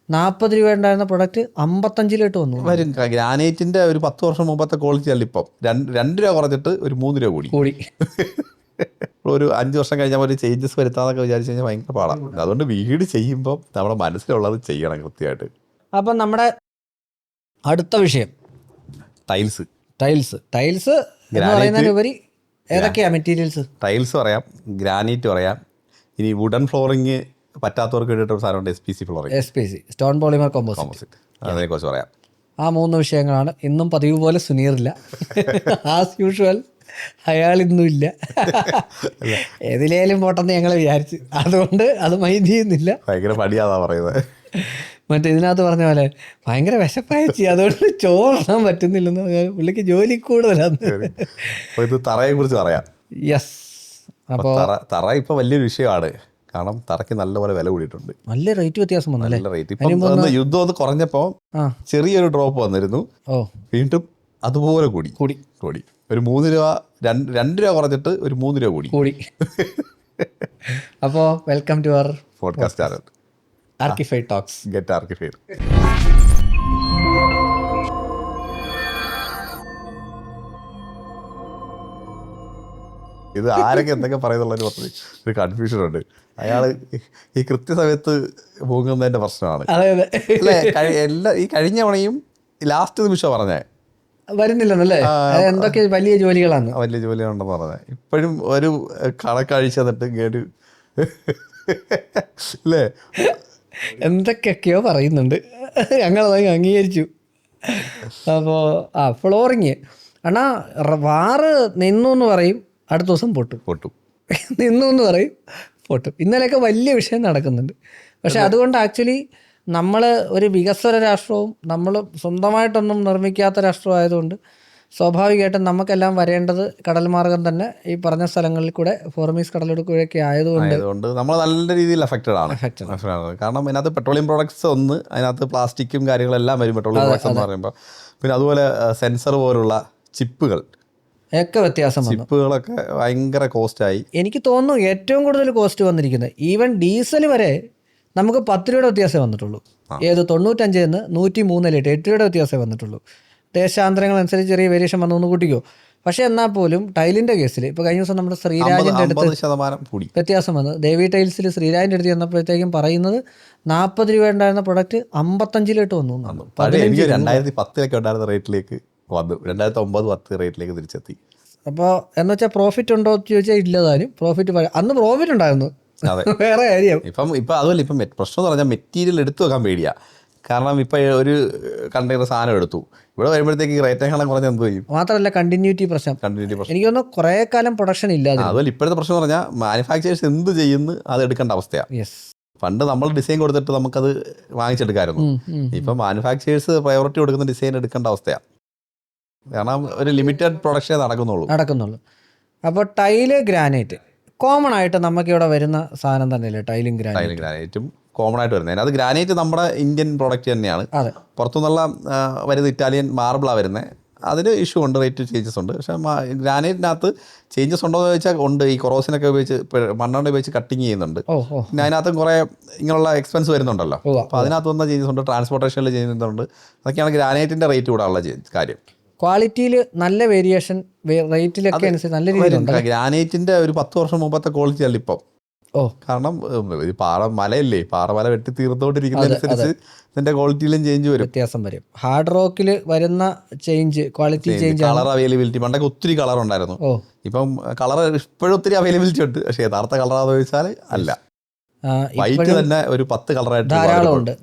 40 രൂപ ഉണ്ടായിരുന്ന പ്രൊഡക്റ്റ് 55 വന്നു വരും. ഗ്രാനൈറ്റിന്റെ ഒരു 10 വർഷം മുമ്പത്തെ ക്വാളിറ്റി അല്ല ഇപ്പം. 2 രൂപ കുറഞ്ഞിട്ട് ഒരു 3 രൂപ കൂടി. ഒരു 5 വർഷം കഴിഞ്ഞാൽ ഒരു ചേഞ്ചസ് വരുത്താന്നൊക്കെ വിചാരിച്ചു കഴിഞ്ഞാൽ ഭയങ്കര പാടാണ്. അതുകൊണ്ട് വീട് ചെയ്യുമ്പോൾ നമ്മുടെ മനസ്സിലുള്ളത് ചെയ്യണം കൃത്യമായിട്ട്. അപ്പം നമ്മുടെ അടുത്ത വിഷയം ടൈൽസ് എന്ന് പറയുന്നതിനുപരി ഏതൊക്കെയാ മെറ്റീരിയൽസ്? ടൈൽസ് പറയാം, ഗ്രാനൈറ്റ് പറയാം, ഇനി വുഡൻ ഫ്ലോറിങ് പറ്റാത്തവർക്ക് വേണ്ടിയിട്ട് ഒരു സാധനമുണ്ട് SPC flooring, SPC stone polymer composite. അതിനെക്കുറിച്ച് പറയാം. ആ 3 വിഷയങ്ങളാണ്. ഇന്നും പതിവ് പോലെ സുനീറില്ല, ആസ് യൂഷ്വൽ അയാളിന്നും ഇല്ല. ഏതിലേലും പോട്ടെന്ന് ഞങ്ങൾ വിചാരിച്ചു, അതുകൊണ്ട് അത് മൈൻഡ് ചെയ്യുന്നില്ല. ഭയങ്കര പടിയാതാ പറയുന്നത്. മറ്റേ ഇതിനകത്ത് പറഞ്ഞ പോലെ ഭയങ്കര വിശപ്പയച്ചി, അതുകൊണ്ട് ചോറിടാൻ പറ്റുന്നില്ലെന്ന്. പുള്ളിക്ക് ജോലി കൂടുതലാണ്. ഇത് തറയെ കുറിച്ച് പറയാം. യെസ്. അപ്പോൾ തറ ഇപ്പൊ വലിയൊരു വിഷയമാണ്. കാരണം തറയ്ക്ക് നല്ലപോലെ വില കൂടിയിട്ടുണ്ട്. നല്ല റേറ്റ് വ്യത്യാസം വന്നു. നല്ല റേറ്റ്. ഇപ്പം യുദ്ധം ഒന്ന് കുറഞ്ഞപ്പോ ചെറിയൊരു ഡ്രോപ്പ് വന്നിരുന്നു, വീണ്ടും അതുപോലെ കൂടി. ഒരു 3 രൂപ 2 രൂപ കുറഞ്ഞിട്ട് ഒരു 3 രൂപ കൂടി. അപ്പോൾ welcome to our podcast channel Archified Talks. Get Archified. ഇത് ആരൊക്കെ എന്തൊക്കെ പറയുന്നുള്ളൊരു ഒരു കൺഫ്യൂഷൻ ഉണ്ട്. അയാൾ ഈ കൃത്യസമയത്ത് പോകുന്നതിന്റെ പ്രശ്നമാണ് അല്ലേ? ഈ കഴിഞ്ഞ തവണയും ലാസ്റ്റ് നിമിഷം പറഞ്ഞേ വരുന്നില്ലെന്നല്ലേ? എന്തൊക്കെ വലിയ ജോലികളാണ്, വലിയ ജോലികളുണ്ടെന്ന് പറഞ്ഞത്. ഇപ്പോഴും ഒരു കണക്കഴിച്ച് തന്നിട്ട് കേട്ട് അല്ലേ എന്തൊക്കെയൊക്കെയോ പറയുന്നുണ്ട്. ഞങ്ങളത് അംഗീകരിച്ചു. അപ്പോൾ ഫ്ലോറിങ് അണ്ണാ വാറ് നിന്നു എന്ന് പറയും, അടുത്ത ദിവസം പൊട്ടും. നിന്നു എന്ന് പറയും, പൊട്ടും. ഇന്നലെയൊക്കെ വലിയ വിഷയം നടക്കുന്നുണ്ട്. പക്ഷെ അതുകൊണ്ട് ആക്ച്വലി നമ്മൾ ഒരു വികസ്വര രാഷ്ട്രവും നമ്മൾ സ്വന്തമായിട്ടൊന്നും നിർമ്മിക്കാത്ത രാഷ്ട്രമായതുകൊണ്ട് സ്വാഭാവികമായിട്ടും നമുക്കെല്ലാം വരേണ്ടത് കടൽ മാർഗം തന്നെ ഈ പറഞ്ഞ സ്ഥലങ്ങളിൽ കൂടെ ഫോർമീസ് കടലിടുക്കുകയൊക്കെ ആയതുകൊണ്ട് നമ്മൾ നല്ല രീതിയിൽ അഫക്റ്റഡ് ആണ്. കാരണം ഇതിനകത്ത് പെട്രോളിയം പ്രോഡക്ട്സ് ഒന്ന്, അതിനകത്ത് പ്ലാസ്റ്റിക്കും കാര്യങ്ങളെല്ലാം വരും പെട്രോളിയം പ്രോഡക്ട്സ് എന്ന് പറയുമ്പോൾ. പിന്നെ അതുപോലെ സെൻസർ പോലുള്ള ചിപ്പുകൾ ഒക്കെ വ്യത്യാസം വന്നു. ചിപ്പുകളൊക്കെ ഭയങ്കര കോസ്റ്റായി. എനിക്ക് തോന്നുന്നു ഏറ്റവും കൂടുതൽ കോസ്റ്റ് വന്നിരിക്കുന്നത് ഈവൻ ഡീസൽ വരെ നമുക്ക് 10 രൂപയുടെ വ്യത്യാസമേ വന്നിട്ടുള്ളൂ. 95 103 8 രൂപയുടെ വ്യത്യാസമേ വന്നിട്ടുള്ളൂ. ദേശാന്തരങ്ങളനുസരിച്ച് ചെറിയ വേരിയേഷൻ വന്നു ഒന്ന് കൂട്ടിക്കോ. പക്ഷേ എന്നാൽ പോലും ടൈലിൻ്റെ കേസിൽ ഇപ്പോൾ കഴിഞ്ഞ ദിവസം നമ്മുടെ ശ്രീരാജിൻ്റെ അടുത്ത് വ്യത്യാസം വന്നു. ദേവി ടൈൽസിൽ ശ്രീരാജിൻ്റെ അടുത്ത് ചെന്നപ്പോഴത്തേക്കും പറയുന്നത് 40 രൂപ ഉണ്ടായിരുന്ന പ്രൊഡക്റ്റ് 55 വന്നു. 2010 ഉണ്ടായിരുന്ന റേറ്റിലേക്ക് വന്നു, 2009-10 റേറ്റിലേക്ക് തിരിച്ചെത്തി. അപ്പോൾ എന്ന് വെച്ചാൽ പ്രോഫിറ്റ് ഉണ്ടോ എന്ന് ചോദിച്ചാൽ ഇല്ലതാനും. അന്ന് പ്രോഫിറ്റ് ഉണ്ടായിരുന്നു, വേറെ കാര്യം. ഇപ്പം അതുമല്ല, ഇപ്പം പ്രശ്നം എന്ന് പറഞ്ഞാൽ മെറ്റീരിയൽ എടുത്തു വെക്കാൻ പേടിയാണ്. കാരണം ഇപ്പം ഒരു കണ്ടെയ്നർ സാധനം എടുത്തു, ഇവിടെ വരുമ്പോഴത്തേക്ക് റേറ്റേക്കാളും കുറഞ്ഞ എന്ത് ചെയ്യും? മാത്രമല്ല കണ്ടിന്യൂറ്റി പ്രശ്നം. എനിക്ക് തോന്നുന്നു കുറേ കാലം പ്രൊഡക്ഷൻ ഇല്ലാതെ. അതുപോലെ ഇപ്പോഴത്തെ പ്രശ്നം എന്ന് പറഞ്ഞാൽ മാനുഫാക്ചേഴ്സ് എന്ത് ചെയ്യുന്നു അത് എടുക്കേണ്ട അവസ്ഥയാണ്. പണ്ട് നമ്മൾ ഡിസൈൻ കൊടുത്തിട്ട് നമുക്കത് വാങ്ങിച്ചെടുക്കാമായിരുന്നു. ഇപ്പം മാനുഫാക്ചേഴ്സ് പ്രയോറിറ്റി കൊടുക്കുന്ന ഡിസൈൻ എടുക്കേണ്ട അവസ്ഥയാണ്. കാരണം ഒരു ലിമിറ്റഡ് പ്രൊഡക്ഷനേ നടക്കുന്നുള്ളൂ. അപ്പോൾ ടൈല് ഗ്രാനൈറ്റ് കോമൺ ആയിട്ട് നമുക്കിവിടെ വരുന്ന സാധനം തന്നെയല്ലേ? ടൈലും ഗ്രാനൈറ്റും കോമൺ ആയിട്ട് വരുന്നത്. അത് ഗ്രാനൈറ്റ് നമ്മുടെ ഇന്ത്യൻ പ്രോഡക്റ്റ് തന്നെയാണ്. പുറത്തുനിന്നുള്ള വരുന്ന ഇറ്റാലിയൻ മാർബിളാണ് വരുന്നത്. അതിന് ഇഷ്യൂ ഉണ്ട്, റേറ്റ് ചേഞ്ചസ് ഉണ്ട്. പക്ഷേ ഗ്രാനൈറ്റിനകത്ത് ചേഞ്ചസ് ഉണ്ടോ എന്ന് ചോദിച്ചാൽ ഉണ്ട്. ഈ കൊറോസിനൊക്കെ ഉപയോഗിച്ച് മണ്ണെണ്ണ ഉപയോഗിച്ച് കട്ടിങ് ചെയ്യുന്നുണ്ട്. പിന്നെ അതിനകത്തും കുറേ ഇങ്ങനെയുള്ള എക്സ്പെൻസ് വരുന്നുണ്ടല്ലോ. അപ്പോൾ അതിനകത്ത് വന്ന ചേഞ്ചസ് ഉണ്ട്, ട്രാൻസ്പോർട്ടേഷനിൽ ചെയ്യുന്നുണ്ട്. അതൊക്കെയാണ് ഗ്രാനൈറ്റിൻ്റെ റേറ്റ് കൂടാനുള്ള കാര്യം. ക്വാളിറ്റിയിൽ നല്ല വേരിയേഷൻ, റേറ്റിലൊക്കെ അനുസരിച്ച് നല്ല രീതിയിലുണ്ട്. ഗ്രാനൈറ്റിൻ്റെ ഒരു 10 വർഷം മുമ്പത്തെ ക്വാളിറ്റി അല്ല ഇപ്പം. കാരണം മലയല്ലേ, പാറമല വെട്ടി തീർന്നുകൊണ്ടിരിക്കുന്നതനുസരിച്ച് ഇതിന്റെ ക്വാളിറ്റിയിലും ചേഞ്ച് വരും, വ്യത്യാസം വരും. ഹാർഡ് റോക്കിൽ വരുന്ന ക്വാളിറ്റി ചേഞ്ച്, കളർ അവൈലബിലിറ്റി. പണ്ടൊക്കെ ഒത്തിരി കളർ ഉണ്ടായിരുന്നു. ഇപ്പം കളർ ഇപ്പോഴും ഒത്തിരി അവൈലബിലിറ്റി ഉണ്ട്. പക്ഷേ യഥാർത്ഥ കളറാന്ന് ചോദിച്ചാൽ അല്ല. വൈറ്റ് തന്നെ ഒരു 10 കളറായിട്ട് ധാരാളമുണ്ട്.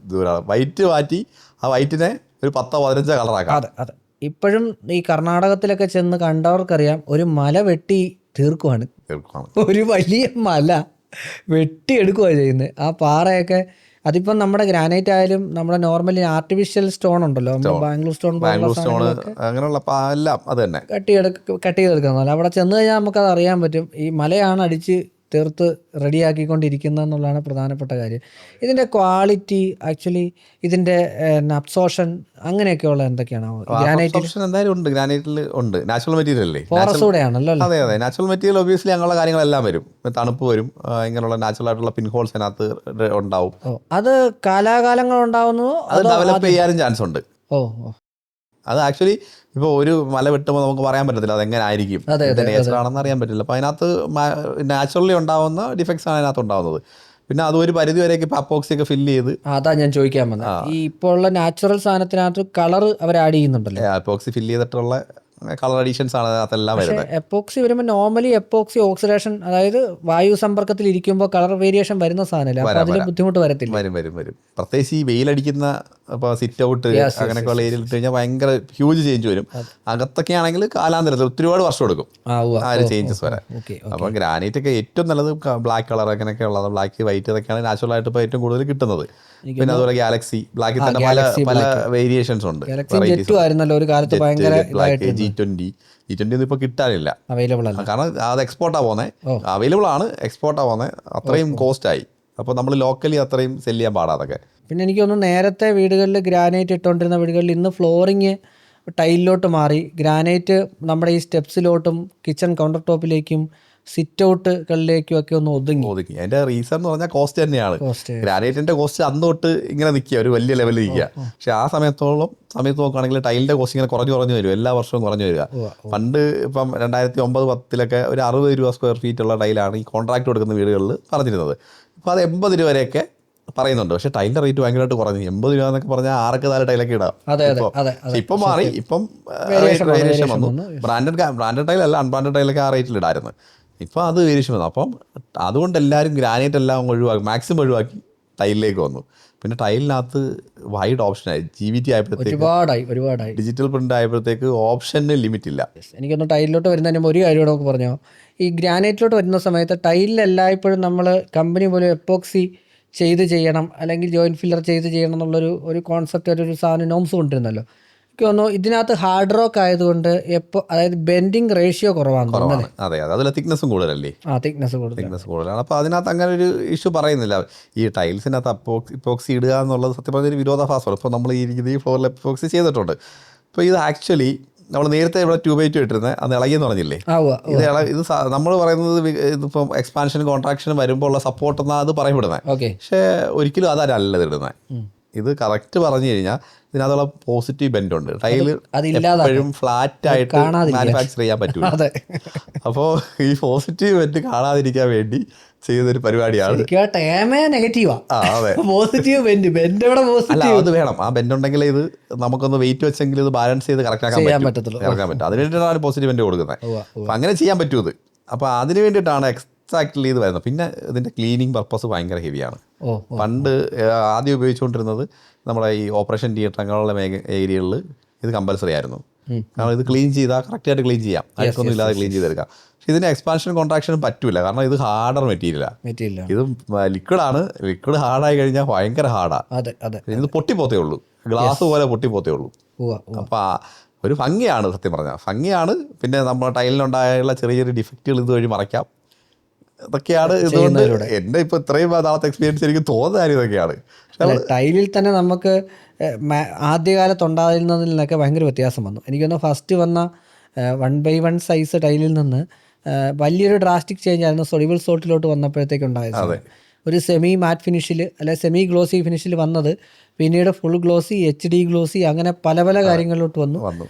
വൈറ്റ് മാറ്റി ആ വൈറ്റിനെ ഒരു 10-15 കളറാക്കാം. അതെ. ഇപ്പോഴും ഈ കർണാടകത്തിലൊക്കെ ചെന്ന് കണ്ടവർക്കറിയാം, ഒരു മല വെട്ടി തീർക്കുവാണ്. ഒരു വലിയ മല വെട്ടിയെടുക്കുകയാണ് ചെയ്യുന്നത്. ആ പാറയൊക്കെ അതിപ്പം നമ്മുടെ ഗ്രാനൈറ്റ് ആയാലും നമ്മുടെ നോർമലി ആർട്ടിഫിഷ്യൽ സ്റ്റോൺ ഉണ്ടല്ലോ, ബാംഗ്ലൂർ സ്റ്റോൺ അങ്ങനെയുള്ള എല്ലാം അത് തന്നെ കട്ട് ചെയ്തെടുക്കുന്നതല്ല. അവിടെ ചെന്ന് കഴിഞ്ഞാൽ നമുക്കത് അറിയാൻ പറ്റും. ഈ മലയാണ് അടിച്ച് തീർത്ത് റെഡിയാക്കിക്കൊണ്ടിരിക്കുന്നത് എന്നുള്ളതാണ് പ്രധാനപ്പെട്ട കാര്യം. ഇതിൻ്റെ ക്വാളിറ്റി ആക്ച്വലി ഇതിൻ്റെ അബ്സോർഷൻ അങ്ങനെയൊക്കെയുള്ള എന്തൊക്കെയാണ് ഗ്രാനൈറ്റിൽ? ഓപ്ഷൻ എന്തായാലും ഉണ്ട്, ഗ്രാനൈറ്റിൽ ഉണ്ട്. നാച്ചുറൽ മെറ്റീരിയൽ അല്ലേ, ഫോറസ് കൂടെയാണല്ലോ. അതെ അതെ, നാച്ചുറൽ മെറ്റീരിയൽ ഒബ്വിയസ്ലി അങ്ങനെയുള്ള കാര്യങ്ങളെല്ലാം വരും. തണുപ്പ് വരും, ഇങ്ങനെയുള്ള നാച്ചുറൽ ആയിട്ടുള്ള പിൻ ഹോൾസ് അതിനകത്ത് ഉണ്ടാവും. അത് കാലാകാലങ്ങൾ ഉണ്ടാവുന്നു, അത് ഡെവലപ്പ് ചെയ്യാനും ചാൻസ് ഉണ്ട്. ഓ, അത് ആക്ച്വലി ഇപ്പോൾ ഒരു മല വെട്ടുമ്പോൾ നമുക്ക് പറയാൻ പറ്റത്തില്ല അതെങ്ങനെ ആയിരിക്കും, നേച്ചർ ആണെന്ന് അറിയാൻ പറ്റില്ല. അപ്പോൾ അതിനകത്ത് നാച്ചുറലി ഉണ്ടാവുന്ന ഡിഫക്ട്സ് ആണ് അതിനകത്ത് ഉണ്ടാവുന്നത്. പിന്നെ അത് ഒരു പരിധി വരെയൊക്കെ ഇപ്പോൾ അപ്പോക്സി ഒക്കെ ഫില്ല് ചെയ്ത്, അതാ ഞാൻ ചോദിക്കാൻ വന്നത്, ഈ ഇപ്പോൾ ഉള്ള നാച്ചുറൽ സാധനത്തിനകത്ത് കളർ അവർ ആഡ് ചെയ്യുന്നുണ്ടല്ലോ, അപ്പോക്സി ഫില്ല് ചെയ്തിട്ടുള്ള കളർ അഡീഷൻസ് ആണ് അതെല്ലാം വരുന്നത്. എപ്പോക്സി വരുമ്പോൾ നോർമലി എപ്പോക്സി ഓക്സിഡേഷൻ, അതായത് വായു സമ്പർക്കത്തിൽ ഇരിക്കുമ്പോൾ കളർ വേരിയേഷൻ വരുന്ന സാധനമല്ല, അപ്പോൾ അതിൽ ബുദ്ധിമുട്ട് വരത്തില്ല. വരും. പ്രത്യേകിച്ച് ഈ വെയിലടിക്കുന്ന ഇപ്പോൾ സിറ്റ് ഔട്ട് അങ്ങനെയൊക്കെയുള്ള ഏരിയയിൽ ഇട്ട് കഴിഞ്ഞാൽ ഭയങ്കര ഹ്യൂജ് ചേഞ്ച് വരും. അകത്തൊക്കെ ആണെങ്കിൽ കാലാന്തരത്തിൽ ഒരുപാട് വർഷം എടുക്കും ആ ഒരു ചേഞ്ചസ് വരാൻ. അപ്പോൾ ഗ്രാനൈറ്റ് ഒക്കെ ഏറ്റവും നല്ലത് ബ്ലാക്ക് കളർ അങ്ങനെയൊക്കെ ഉള്ളത്, ബ്ലാക്ക് വൈറ്റ് ഇതൊക്കെയാണ് നാച്ചുറൽ ആയിട്ട് ഇപ്പോൾ ഏറ്റവും കൂടുതൽ കിട്ടുന്നത്. പിന്നെ അതുപോലെ ഗാലക്സി ബ്ലാക്കിൽ തന്നെ പല വേരിയേഷൻസ് ഉണ്ട്. ഒരു കാലത്ത് ഭയങ്കര G20 ഒന്നും ഇപ്പോൾ കിട്ടാനില്ല, അവൈലബിൾ അല്ല. കാരണം അത് എക്സ്പോർട്ടാണ് പോകുന്നത്, അവൈലബിൾ ആണ്, എക്സ്പോർട്ടാണ് പോകുന്നത്, അത്രയും കോസ്റ്റായി. അപ്പോൾ നമ്മൾ ലോക്കലി അത്രയും സെല് ചെയ്യാൻ പാടാതൊക്കെ. പിന്നെ എനിക്ക് തോന്നുന്നു നേരത്തെ വീടുകളിൽ ഗ്രാനൈറ്റ് ഇട്ടുകൊണ്ടിരുന്ന വീടുകളിൽ ഇന്ന് ഫ്ലോറിങ് ടൈലിലോട്ട് മാറി, ഗ്രാനൈറ്റ് നമ്മുടെ ഈ സ്റ്റെപ്സിലോട്ടും കിച്ചൺ കൗണ്ടർ ടോപ്പിലേക്കും സിറ്റ് ഔട്ടുകളിലേക്കും ഒക്കെ ഒന്ന് ഒതുങ്ങി. അതിന്റെ റീസൺ എന്ന് പറഞ്ഞാൽ കോസ്റ്റ് തന്നെയാണ്. ഗ്രാനൈറ്റിന്റെ കോസ്റ്റ് അന്ന് തൊട്ട് ഇങ്ങനെ നിൽക്കുക, ഒരു വലിയ ലെവലിൽ നിൽക്കുക. പക്ഷെ ആ സമയത്ത് നോക്കുകയാണെങ്കിൽ ടൈലിന്റെ കോസ്റ്റ് ഇങ്ങനെ കുറഞ്ഞു വരും, എല്ലാ വർഷവും കുറഞ്ഞു വരിക. പണ്ട് ഇപ്പം 2009-10 ഒരു 60 രൂപ സ്ക്വയർ ഫീറ്റ് ഉള്ള ടൈലാണ് ഈ കോൺട്രാക്ട് കൊടുക്കുന്ന വീടുകളിൽ പറഞ്ഞിരുന്നത്. ഇപ്പോൾ അത് 80 രൂപ വരെയൊക്കെ പറയുന്നുണ്ട്. പക്ഷേ ടൈലിന്റെ റേറ്റ് ഭയങ്കരമായിട്ട് കുറഞ്ഞു. 80 രൂപ എന്നൊക്കെ പറഞ്ഞാൽ 6-4 ടൈലൊക്കെ ഇടാം. ഇപ്പം മാറി, ഇപ്പം വേരിയേഷൻ വന്നു. ബ്രാൻഡഡ് ടൈൽ അല്ല, അൺബ്രാൻഡഡ് ടൈലൊക്കെ ആ റേറ്റിൽ ഇടായിരുന്നു. ഇപ്പം അത് വേരിയേഷൻ വന്നു. അപ്പം അതുകൊണ്ട് എല്ലാവരും ഗ്രാനൈറ്റ് എല്ലാം മാക്സിമം ഒഴിവാക്കി ടൈലിലേക്ക് വന്നു. പിന്നെ ടൈലിനകത്ത് വൈഡ് ഓപ്ഷനായി, GVT ആയപ്പോഴത്തേക്ക് ഡിജിറ്റൽ പ്രിന്റ് ആയപ്പോഴത്തേക്ക് ഓപ്ഷന് ലിമിറ്റ് ഇല്ല. എനിക്കൊന്ന് ടൈലിലോട്ട് വരുന്നതിന് ഒരു കാര്യം നമുക്ക് പറഞ്ഞോ, ഈ ഗ്രാനൈറ്റിലോട്ട് വരുന്ന സമയത്ത് ടൈലിൽ എല്ലായ്പ്പോഴും നമ്മൾ കമ്പനി പോലും എപ്പോക്സി ചെയ്യണം, അല്ലെങ്കിൽ ജോയിൻറ്റ് ഫില്ലർ ചെയ്യണം എന്നുള്ളൊരു കോൺസെപ്റ്റ്, ഒരു സാധനം നോംസ് കൊണ്ടിരുന്നല്ലോ. എനിക്ക് തോന്നുന്നു ഇതിനകത്ത് ഹാർഡ് റോക്ക് ആയതുകൊണ്ട് അതായത് ബെൻഡിങ് റേഷ്യോ കുറവാണ്. അതെ, അതിൽ തിക്നെസ്സും കൂടുതലല്ലേ? തിക്നെസ് കൂടുതലാണ്. അപ്പോൾ അതിനകത്ത് അങ്ങനെ ഒരു ഇഷ്യൂ പറയുന്നില്ല. ഈ ടൈൽസിനകത്ത് ഇപ്പോക്സി ഇടുക എന്നുള്ളത് സത്യം പറഞ്ഞൊരു വിരോധാഭാസമാണ്. ഇപ്പോൾ നമ്മൾ ഈ ഫ്ലോറിൽ എപ്പോക്സി ചെയ്തിട്ടുണ്ട്. ഇപ്പോൾ ഇത് ആക്ച്വലി നമ്മൾ നേരത്തെ ഇവിടെ 2x2 ഇട്ടിരുന്നത് അത് ഇളകിയെന്ന് പറഞ്ഞില്ലേ, ഇത് നമ്മൾ പറയുന്നത് ഇതിപ്പം എക്സ്പാൻഷൻ കോൺട്രാക്ഷൻ വരുമ്പോൾ ഉള്ള സപ്പോർട്ട് എന്നാണ് അത് പറയപ്പെടുന്നത്. പക്ഷേ ഒരിക്കലും അതല്ല ഇത് ഇടുന്നത്. ഇത് കറക്റ്റ് പറഞ്ഞു കഴിഞ്ഞാൽ ഇതിനകത്തുള്ള പോസിറ്റീവ് ബെൻഡ് ഉണ്ട്. ടൈല് എപ്പോഴും ഫ്ലാറ്റ് ആയിട്ട് മാനുഫാക്ചർ ചെയ്യാൻ പറ്റൂല. അപ്പോൾ ഈ പോസിറ്റീവ് ബെൻഡ് കാണാതിരിക്കാൻ വേണ്ടി ചെയ്തൊരു പരിപാടിയാണ്. അത് വേണം, ആ ബെൻഡ് ഉണ്ടെങ്കിൽ ഇത് നമുക്കൊന്ന് വെയിറ്റ് വെച്ചെങ്കിൽ ഇത് ബാലൻസ് ചെയ്ത് കറക്റ്റ് ആക്കാൻ പറ്റും. അതിന് വേണ്ടിയിട്ടാണ് പോസിറ്റീവ് ബെൻഡ് കൊടുക്കുന്നത്. അപ്പം അങ്ങനെ ചെയ്യാൻ പറ്റും ഇത്. അപ്പോൾ അതിന് വേണ്ടിയിട്ടാണ് എക്സാക്ട്ലി ഇത് വരുന്നത്. പിന്നെ ഇതിൻ്റെ ക്ലീനിങ് പർപ്പസ് ഭയങ്കര ഹെവിയാണ്. പണ്ട് ആദ്യം ഉപയോഗിച്ചുകൊണ്ടിരുന്നത് നമ്മുടെ ഈ ഓപ്പറേഷൻ തിയേറ്റർ അങ്ങനെയുള്ള ഏരിയകളിൽ ഇത് കമ്പൽസറി ആയിരുന്നു. കാരണം ഇത് ക്ലീൻ ചെയ്താൽ കറക്റ്റായിട്ട് ക്ലീൻ ചെയ്യാം, അഴുക്കൊന്നും ഇല്ലാതെ ക്ലീൻ ചെയ്തെടുക്കാം. പക്ഷേ ഇതിന് എക്സ്പാൻഷൻ കോൺട്രാക്ഷനും പറ്റില്ല, കാരണം ഇത് ഹാർഡർ മെറ്റീരിയലാണ്. ഇത് ലിക്വിഡാണ്, ലിക്വിഡ് ഹാർഡായി കഴിഞ്ഞാൽ ഭയങ്കര ഹാർഡാണ്. ഇത് പൊട്ടിപ്പോത്തേ ഉള്ളൂ, ഗ്ലാസ് പോലെ പൊട്ടിപ്പോത്തേ ഉള്ളൂ. അപ്പോൾ ഒരു ഭംഗിയാണ്, സത്യം പറഞ്ഞാൽ ഭംഗിയാണ്. പിന്നെ നമ്മുടെ ടൈലിനുണ്ടായുള്ള ചെറിയ ഡിഫക്റ്റുകൾ ഇതുവഴി മറയ്ക്കാം. ഇതൊക്കെയാണ് ഇതുകൊണ്ട് എൻ്റെ ഇപ്പോൾ ഇത്രയും നാളത്തെ എക്സ്പീരിയൻസ് എനിക്ക് തോന്നുന്ന കാര്യം ഇതൊക്കെയാണ്. ടൈലിൽ തന്നെ നമുക്ക് ആദ്യകാലത്തുണ്ടായിരുന്നതിൽ നിന്നൊക്കെ ഭയങ്കര വ്യത്യാസം വന്നു. എനിക്കൊന്ന് ഫസ്റ്റ് വന്ന 1x1 സൈസ് ടൈലിൽ നിന്ന് വലിയൊരു ഡ്രാസ്റ്റിക് ചേഞ്ച് ആയിരുന്നു സൊളിബിൾ സോൾട്ടിലോട്ട് വന്നപ്പോഴത്തേക്കുണ്ടായത്. ഒരു സെമി മാറ്റ് ഫിനിഷിൽ അല്ലെ സെമി ഗ്ലോസി ഫിനിഷിൽ വന്നത് പിന്നീട് ഫുൾ ഗ്ലോസി, HD ഗ്ലോസി, അങ്ങനെ പല കാര്യങ്ങളിലോട്ട് വന്നു.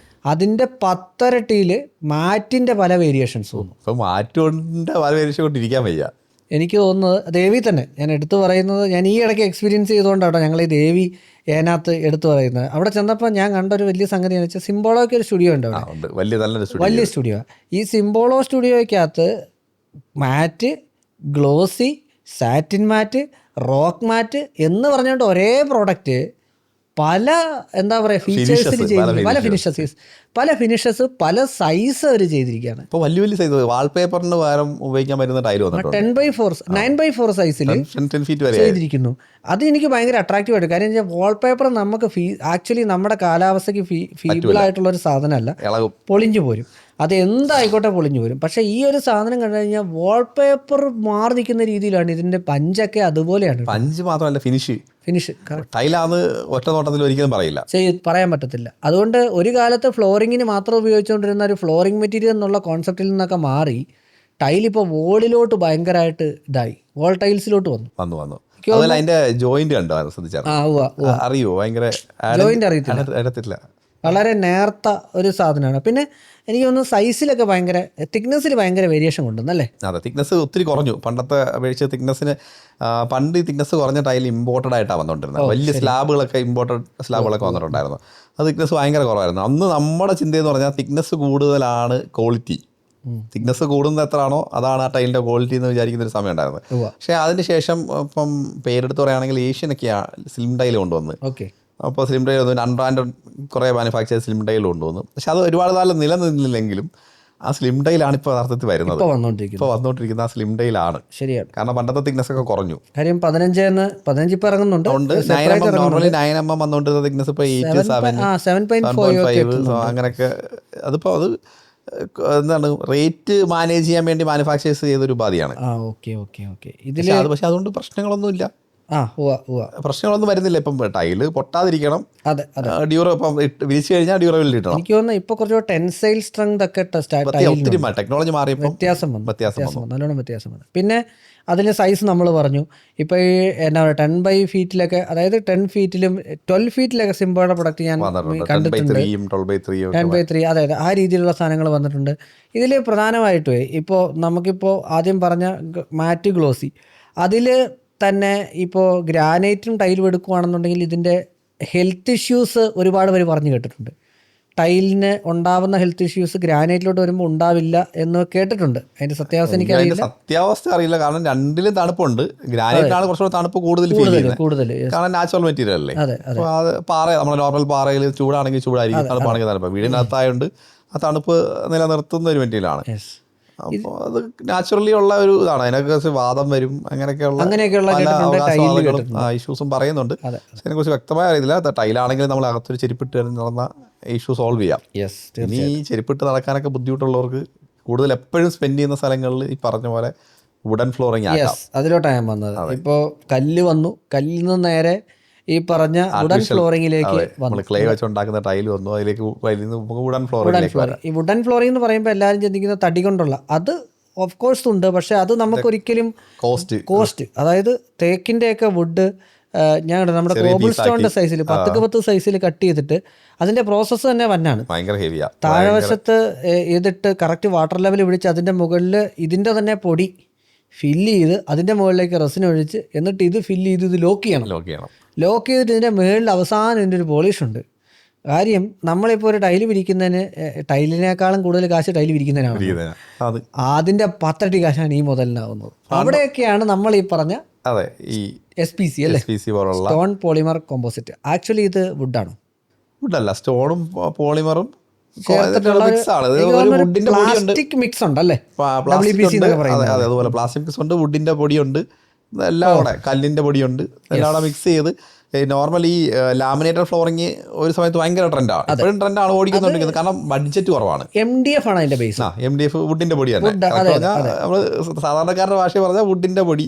അതിൻ്റെ 10 ഇരട്ടിയിൽ മാറ്റിൻ്റെ പല വേരിയേഷൻസ് വന്നു. ഇപ്പോൾ മാറ്റിൻ്റെ പല വേരിയേഷൻ കൊണ്ടിരിക്കാൻ വയ്യ. എനിക്ക് തോന്നുന്നത് ദേവി തന്നെ, ഞാൻ എടുത്തു പറയുന്നത്, ഞാൻ ഈ ഇടയ്ക്ക് എക്സ്പീരിയൻസ് ചെയ്തുകൊണ്ടാട്ടോ ഞങ്ങൾ ഈ ദേവി അതിനകത്ത് എടുത്തു പറയുന്നത്. അവിടെ ചെന്നപ്പോൾ ഞാൻ കണ്ടൊരു വലിയ സംഗതി എന്ന് വെച്ചാൽ സിംബോളോയ്ക്ക് ഒരു സ്റ്റുഡിയോ ഉണ്ട് അവിടെ, വലിയ സ്റ്റുഡിയോ. ഈ സിംബോളോ സ്റ്റുഡിയോയ്ക്കകത്ത് മാറ്റ്, ഗ്ലോസി, സാറ്റിൻ മാറ്റ്, റോക്ക് മാറ്റ് എന്ന് പറഞ്ഞുകൊണ്ട് ഒരേ പ്രോഡക്റ്റ് പല ഫീച്ചേഴ്സിൽ ചെയ്യുന്നു, പല ഫിനിഷസ്. പല ഫിനിഷസ് പല സൈസ് അവർ ചെയ്തിരിക്കുകയാണ്. ഇപ്പോൾ വലിയ വലിയ സൈസ് വാൾപേപ്പറിന് പകരം ഉപയോഗിക്കാൻ പറ്റുന്ന ടൈൽ വന്നിട്ടുണ്ട്. 10x4 9x4 സൈസിൽ 10 ഫീറ്റ് വരെ ചെയ്തിരിക്കുന്നു. അത് എനിക്ക് ഭയങ്കര അട്രാക്റ്റീവ് ആയിട്ട്. കാര്യം വെച്ചാൽ വാൾപേപ്പർ നമുക്ക് ആക്ച്വലി നമ്മുടെ കാലാവസ്ഥയ്ക്ക് ഫീബിൾ ആയിട്ടുള്ള ഒരു സാധനമല്ല, ഇളകും, പൊളിഞ്ഞു പോരും. അത് എന്തായിക്കോട്ടെ പൊളിഞ്ഞു പോരും. പക്ഷേ ഈ ഒരു സാധനം കണ്ടു കഴിഞ്ഞാൽ വാൾപേപ്പർ മാറി നിൽക്കുന്ന രീതിയിലാണ് ഇതിന്റെ പഞ്ചൊക്കെ അതുപോലെയാണ്. പഞ്ച് മാത്രമല്ല ഫിനിഷ് ടൈലാന്ന് ഒറ്റ നോട്ടത്തിൽ ഒരിക്കലും പറയില്ല, പറയാൻ പറ്റത്തില്ല. അതുകൊണ്ട് ഒരു കാലത്ത് ഫ്ലോറിങ്ങിന് മാത്രം ഉപയോഗിച്ചുകൊണ്ടിരുന്ന ഒരു ഫ്ലോറിംഗ് മെറ്റീരിയൽ എന്നുള്ള കോൺസെപ്റ്റിൽ നിന്നൊക്കെ മാറി ടൈൽ ഇപ്പോൾ വോളിലോട്ട് ഭയങ്കരമായിട്ട് ഇതായി, വോൾ ടൈൽസിലോട്ട് വന്നു. അതുപോലെ അതിന്റെ ജോയിന്റ് കണ്ടോ ശ്രദ്ധിച്ചാൽ അറിയോ? ഭയങ്കര ജോയിന്റ് അറിയത്തില്ല, വളരെ നേർത്ത ഒരു സാധനമാണ്. പിന്നെ എനിക്ക് തോന്നുന്നു സൈസിലൊക്കെ ഭയങ്കര തിക്നെസ്സിൽ ഭയങ്കര വേരിയേഷൻ കൊണ്ടുവന്നല്ലേ? അതെ, തിക്നെസ് ഒത്തിരി കുറഞ്ഞു പണ്ടത്തെ അപേക്ഷിച്ച്. തിക്നെസ്സിന് പണ്ട് ഈ തിക്നെസ് കുറഞ്ഞ ടൈൽ ഇമ്പോർട്ടഡ് ആയിട്ടാണ് വന്നുകൊണ്ടിരുന്നത്. വലിയ സ്ലാബുകളൊക്കെ ഇമ്പോർട്ടഡ് സ്ലാബുകളൊക്കെ വന്നിട്ടുണ്ടായിരുന്നു. അത് തിക്നെസ് ഭയങ്കര കുറവായിരുന്നു. അന്ന് നമ്മുടെ ചിന്തയെന്ന് പറഞ്ഞാൽ തിക്നെസ് കൂടുതലാണ് ക്വാളിറ്റി. തിക്നെസ് കൂടുന്നത് എത്രയാണോ അതാണ് ആ ടൈലിൻ്റെ ക്വാളിറ്റി എന്ന് വിചാരിക്കുന്ന ഒരു സമയം ഉണ്ടായിരുന്നു. പക്ഷേ അതിന് ശേഷം ഇപ്പം പേരെടുത്ത് പറയുകയാണെങ്കിൽ ഏഷ്യനൊക്കെയാണ് സ്ലിം ടൈൽ കൊണ്ടുവന്ന്. അപ്പോൾ സ്ലിം ടൈൽ വന്നു, അൺബ്രാൻഡഡ് കുറേ മാനുഫാക്ചേഴ്സ് സ്ലിം ടൈൽ കൊണ്ടുവന്നു. പക്ഷെ അത് ഒരുപാട് കാലം നിലനിന്നില്ലെങ്കിലും ആ സ്ലിം ടൈലാണ് ഇപ്പോൾ യഥാർത്ഥത്തിൽ വരുന്നത്. ഇപ്പോൾ വന്നുകൊണ്ടിരിക്കുന്ന ആ സ്ലിം ടൈലാണ്. ശരിയാണ്. കാരണം പണ്ടത്തെ തിക്നെസ് ഒക്കെ കുറഞ്ഞു. കാര്യം 15 ഇപ്പോൾ ഇറങ്ങുന്നുണ്ട്. നോർമലി 9mm വന്നുകൊണ്ടിരുന്ന തിക്നെസ് ഇപ്പോൾ 8, 7.5 അങ്ങനെയൊക്കെ. അതിപ്പോൾ അത് എന്താണ് റേറ്റ് മാനേജ് ചെയ്യാൻ വേണ്ടി മാനുഫാക്ചേഴ്സ് ചെയ്തൊരു ഉപാധിയാണ്. പക്ഷെ അതുകൊണ്ട് പ്രശ്നങ്ങളൊന്നുമില്ല, പ്രശ്നങ്ങളൊന്നും വരുന്നില്ല. ഇപ്പം ടൈല് പൊട്ടാതിരിക്കണം, ഇപ്പം വിരിച്ചു കഴിഞ്ഞാൽ ഡ്യൂറബിലിറ്റി കിട്ടണം. എനിക്ക് തോന്നുന്നു ഇപ്പോൾ കുറച്ച് ടെൻസൈൽ സ്ട്രെങ്ത് ഒക്കെ ഒത്തിരി ടെക്നോളജി മാറിയപ്പോൾ നല്ലോണം വ്യത്യാസം വന്നു. പിന്നെ അതിന് സൈസ് നമ്മൾ പറഞ്ഞു. ഇപ്പോൾ ഈ എന്നാ പറയുക 10 ഫീറ്റിലൊക്കെ, അതായത് 10 ഫീറ്റിലും 12 ഫീറ്റിലൊക്കെ സിംബോയുടെ പ്രൊഡക്റ്റ് ഞാൻ കണ്ടിട്ടുണ്ട്. 10x3 അതെ ആ രീതിയിലുള്ള സാധനങ്ങൾ വന്നിട്ടുണ്ട്. ഇതിൽ പ്രധാനമായിട്ടും ഇപ്പോൾ നമുക്കിപ്പോൾ ആദ്യം പറഞ്ഞ മാറ്റ് ഗ്ലോസി, അതിൽ തന്നെ ഇപ്പോൾ ഗ്രാനൈറ്റും ടൈലും എടുക്കുകയാണെന്നുണ്ടെങ്കിൽ ഇതിൻ്റെ ഹെൽത്ത് ഇഷ്യൂസ് ഒരുപാട് പേര് പറഞ്ഞു കേട്ടിട്ടുണ്ട്. ടൈലിന് ഉണ്ടാവുന്ന ഹെൽത്ത് ഇഷ്യൂസ് ഗ്രാനൈറ്റിലോട്ട് വരുമ്പോൾ ഉണ്ടാവില്ല എന്ന് കേട്ടിട്ടുണ്ട്. അതിന്റെ സത്യാവസ്ഥ സത്യാവസ്ഥ അറിയില്ല. കാരണം രണ്ടിലും തണുപ്പുണ്ട്. ഗ്രാനൈറ്റാണ് കുറച്ചുകൂടെ തണുപ്പ് കൂടുതൽ, കാരണം നാച്ചുറൽ മെറ്റീരിയൽ അല്ലേ. പാറ, നമ്മുടെ നോർമൽ പാറയിൽ ചൂടാണെങ്കിൽ ചൂടായിരിക്കും, തണുപ്പാണെങ്കിൽ തണുപ്പ്. വീടിനകത്തായോണ്ട് ആ തണുപ്പ് നിലനിർത്തുന്ന ഒരു മെറ്റീരിയലാണ്. അപ്പോൾ അത് നാച്ചുറലി ഉള്ള ഒരു ഇതാണ്. അതിനൊക്കെ വാദം വരും, അങ്ങനെയൊക്കെയുള്ള ഇഷ്യൂസും പറയുന്നുണ്ട്. അതിനെക്കുറിച്ച് വ്യക്തമായി അറിയില്ല. ടൈലാണെങ്കിൽ നമ്മൾ അകത്തൊരു ചെരുപ്പിട്ട് നടന്ന ഇഷ്യൂ സോൾവ് ചെയ്യാം. ഇനി ചെരുപ്പിട്ട് നടക്കാനൊക്കെ ബുദ്ധിമുട്ടുള്ളവർക്ക് കൂടുതൽ എപ്പോഴും സ്പെൻഡ് ചെയ്യുന്ന സ്ഥലങ്ങളിൽ ഈ പറഞ്ഞ പോലെ വുഡൻ ഫ്ലോറിങ് ആക്കാം. അതിലോട്ടാണ് ഞാൻ വന്നത്. ഇപ്പോൾ കല്ല് വന്നു, കല്ലിൽ നിന്ന് നേരെ ഈ പറഞ്ഞ വുഡൻ ഫ്ലോറിങ്ങിലേക്ക് ക്ലേ വെച്ചുണ്ടാക്കുന്ന ടൈൽ വന്നു, അതിലേക്ക് വുഡൻ ഫ്ലോറിംഗ്. ഈ വുഡൻ ഫ്ലോറിംഗ് എന്ന് പറയുമ്പോൾ എല്ലാവരും ചിന്തിക്കുന്ന തടി കൊണ്ടുള്ള, അത് ഓഫ് കോഴ്സ് ഉണ്ട്. പക്ഷെ അത് നമുക്കൊരിക്കലും കോസ്റ്റ്, അതായത് തേക്കിൻ്റെയൊക്കെ വുഡ് ഞാൻ നമ്മുടെ കോബിൾ സ്റ്റോണിന്റെ സൈസിൽ 10x10 സൈസിൽ കട്ട് ചെയ്തിട്ട് അതിന്റെ പ്രോസസ്സ് തന്നെ വന്നാണ്. താഴെവശത്ത് ചെയ്തിട്ട് കറക്റ്റ് വാട്ടർ ലെവൽ പിടിച്ച് അതിന്റെ മുകളിൽ ഇതിന്റെ തന്നെ പൊടി ഫില്ല് ചെയ്ത് അതിന്റെ മുകളിലേക്ക് റെസിൻ ഒഴിച്ച് എന്നിട്ട് ഇത് ഫില്ല് ചെയ്ത് ഇത് ലോക്ക് ചെയ്യണം. ലോക്ക് ചെയ്തിട്ട് ഇതിന്റെ മുകളിൽ അവസാനം ഇതിൻ്റെ ഒരു പോളിഷ് ഉണ്ട്. കാര്യം നമ്മളിപ്പോൾ ഒരു ടൈല് വിരിക്കുന്നതിന് ടൈലിനേക്കാളും കൂടുതൽ കാശ് ടൈല് വിരിക്കുന്നതിനാണ്. അതിന്റെ 10 ഇരട്ടി കാശാണ് ഈ മുതലിനാവുന്നത്. അവിടെയൊക്കെയാണ് നമ്മൾ ഈ പറഞ്ഞ SPC അല്ലേ, സ്റ്റോൺ പോളിമർ കോമ്പോസിറ്റ്. ആക്ച്വലി ഇത് വുഡാണോ? വുഡല്ല, സ്റ്റോണും പോളിമറും പ്ലാസ്റ്റിക് മിക്സ് ഉണ്ടല്ലേ. അതുപോലെ പ്ലാസ്റ്റിക് മിക്സ് ഉണ്ട്, വുഡിന്റെ പൊടിയുണ്ട്, എല്ലാം കൂടെ കല്ലിന്റെ പൊടിയുണ്ട്, എല്ലാം കൂടെ മിക്സ് ചെയ്ത്. നോർമലി ലാമിനേറ്റഡ് ഫ്ലോറിങ് ഒരു സമയത്ത് ഭയങ്കര ട്രെൻഡാണ്, ഇപ്പോഴും ട്രെൻഡാണ് ഓടിക്കൊണ്ടിരിക്കുന്നത്. കാരണം ബഡ്ജറ്റ് കുറവാണ്. MDF ആണ് അതിന്റെ ബേസ്. MDF വുഡിന്റെ പൊടിയാണ്. നമ്മൾ സാധാരണക്കാരുടെ ഭാഷ പറഞ്ഞാൽ വുഡിന്റെ പൊടി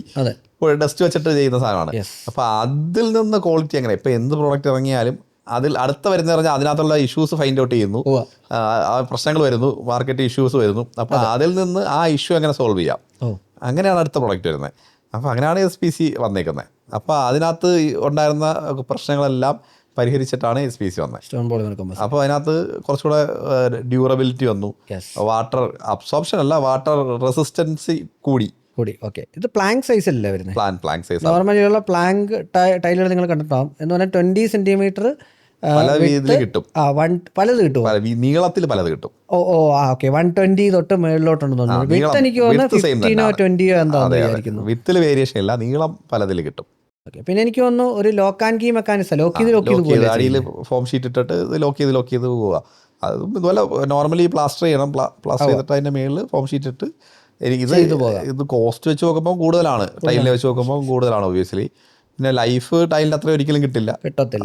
ഡസ്റ്റ് വെച്ചിട്ട് ചെയ്യുന്ന സാധനമാണ്. അപ്പൊ അതിൽ നിന്ന് ക്വാളിറ്റി എങ്ങനെ, ഇപ്പൊ എന്ത് പ്രോഡക്റ്റ് ഇറങ്ങിയാലും അതിൽ അടുത്ത വരുന്ന പറഞ്ഞാൽ അതിനകത്തുള്ള ഇഷ്യൂസ് ഫൈൻഡ് ഔട്ട് ചെയ്യുന്നു, പ്രശ്നങ്ങൾ വരുന്നു, മാർക്കറ്റ് ഇഷ്യൂസ് വരുന്നു. അപ്പൊ അതിൽ നിന്ന് ആ ഇഷ്യൂ എങ്ങനെ സോൾവ് ചെയ്യാം, അങ്ങനെയാണ് അടുത്ത പ്രോഡക്റ്റ് വരുന്നത്. അപ്പോൾ അങ്ങനെയാണ് SPC വന്നേക്കുന്നത്. അപ്പോൾ അതിനകത്ത് ഉണ്ടായിരുന്ന പ്രശ്നങ്ങളെല്ലാം പരിഹരിച്ചിട്ടാണ് SPC വന്നത്. അപ്പോൾ അതിനകത്ത് കുറച്ചുകൂടെ ഡ്യൂറബിലിറ്റി വന്നു, വാട്ടർ അബ്സോർപ്ഷൻ അല്ല, വാട്ടർ റെസിസ്റ്റൻസി കൂടി. ഓക്കെ, ഇത് പ്ലാങ്ക് സൈസ് അല്ലേ വരുന്നത്? Planck size. നോർമലിയുള്ള പ്ലാങ്ക് ടൈലുകൾ നിങ്ങൾ കണ്ടിട്ടുണ്ടാവും. എന്ന് പറഞ്ഞാൽ 20 സെന്റിമീറ്റർ പല രീതിയിൽ കിട്ടും, പലത് കിട്ടും, നീളത്തിൽ പലത് കിട്ടും. ഓക്കെ, 120 തൊട്ട് മേളിലോട്ടുണ്ടെന്ന് തോന്നുന്നു. എനിക്ക് തോന്നുന്നു 15 or 20 എന്താണെന്ന് വിത്തിൽ വേരിയേഷൻ ഇല്ല, നീളം പലതിൽ കിട്ടും. പിന്നെ എനിക്ക് തോന്നുന്നു ഒരു lock and key mechanism, lock ചെയ്ത് അടിയിൽ ഫോം ഷീറ്റ് ഇട്ടിട്ട് ലോക്ക് ചെയ്ത് പോവുക. അതും ഇതുപോലെ നോർമലി പ്ലാസ്റ്റർ ചെയ്യണം, പ്ലാസ്റ്റർ ചെയ്തിട്ട് അതിൻ്റെ മേളിൽ ഫോം ഷീറ്റ് ഇട്ട് എനിക്ക് ഇത് കോസ്റ്റ് വെച്ച് നോക്കുമ്പോൾ കൂടുതലാണ്, ടൈലിനെ വെച്ച് നോക്കുമ്പോൾ കൂടുതലാണ് ഒബ്വിയസ്ലി. പിന്നെ ലൈഫ് ടൈലിൻ്റെ അത്ര ഒരിക്കലും കിട്ടില്ല,